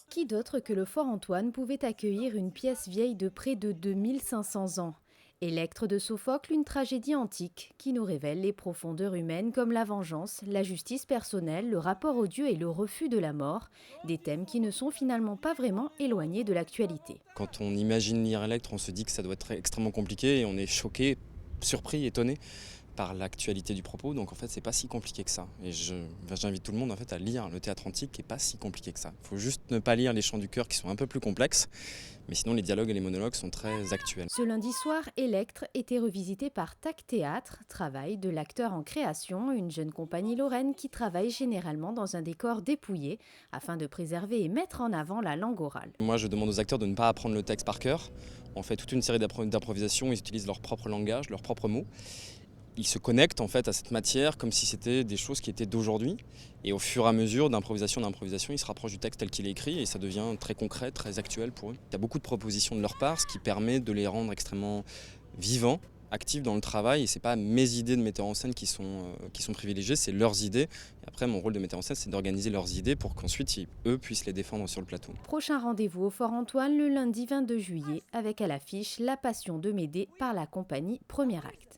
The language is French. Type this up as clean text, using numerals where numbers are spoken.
Qui d'autre que le Fort Antoine pouvait accueillir une pièce vieille de près de 2500 ans? Électre de Sophocle, une tragédie antique qui nous révèle les profondeurs humaines comme la vengeance, la justice personnelle, le rapport au Dieu et le refus de la mort, des thèmes qui ne sont finalement pas vraiment éloignés de l'actualité. Quand on imagine lire Electre, on se dit que ça doit être extrêmement compliqué et on est choqué, surpris, étonné par l'actualité du propos. Donc en fait, c'est pas si compliqué que ça. Et j'invite tout le monde en fait à lire le théâtre antique, qui est pas si compliqué que ça. Il faut juste ne pas lire les chants du cœur qui sont un peu plus complexes, mais sinon les dialogues et les monologues sont très actuels. Ce lundi soir, Électre était revisité par TAC Théâtre, travail de l'acteur en création, une jeune compagnie lorraine qui travaille généralement dans un décor dépouillé afin de préserver et mettre en avant la langue orale. Moi, je demande aux acteurs de ne pas apprendre le texte par cœur. On fait toute une série d'improvisations, ils utilisent leur propre langage, leurs propres mots. Ils se connectent en fait à cette matière comme si c'était des choses qui étaient d'aujourd'hui. Et au fur et à mesure d'improvisation, ils se rapprochent du texte tel qu'il est écrit et ça devient très concret, très actuel pour eux. Il y a beaucoup de propositions de leur part, ce qui permet de les rendre extrêmement vivants, actifs dans le travail. Et c'est pas mes idées de metteur en scène qui sont privilégiées, c'est leurs idées. Et après, mon rôle de metteur en scène, c'est d'organiser leurs idées pour qu'ensuite, eux puissent les défendre sur le plateau. Prochain rendez-vous au Fort Antoine le lundi 22 juillet avec à l'affiche La Passion de Médée par la compagnie Premier Acte.